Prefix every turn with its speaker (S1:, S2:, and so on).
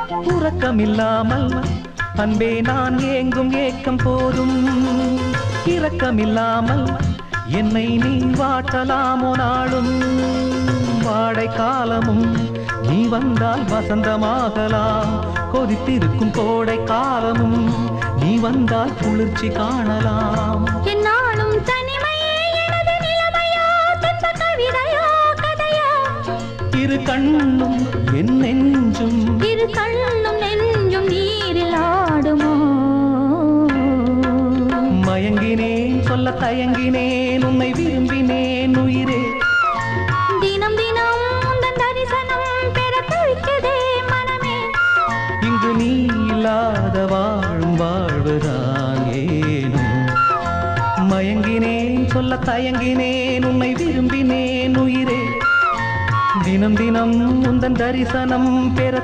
S1: உறக்கமில்லாமல் அன்பே நான் ஏங்கும் ஏக்கம் போதும். இரக்கமில்லாமல் என்னை நீ வாட்டலாமோ நாளும். வாடை காலமும் நீ வந்தால் வசந்தமாகலாம். கொதித்திருக்கும் கோடை காலமும் நீ வந்தால் குளிர்ச்சி காணலாம்.
S2: என்னாலும் தனிமையே எனது நிலைமையோ, துன்ப கவிதையோ கதையோ.
S1: இரு கண்ணும் என் நெஞ்சும்,
S2: இரு கண்ணும் நெஞ்சும் நீரில் ஆடுமோ.
S1: மயங்கினேன் சொல்ல தயங்கினேன் உன்னை விரும்பினேன் உயிரே.
S2: தினம் தினம் உந்தன் தரிசனம் பெற துடிக்குதே மனமே.
S1: இங்கு நீ இல்லாத வாழும் வாழ்வுதான் ஏனோ. மயங்கினேன் சொல்ல தயங்கினேன் உன்னை விரும்பினேன் உயிரே. தினம் தினம் உந்தன் தரிசனம் பெற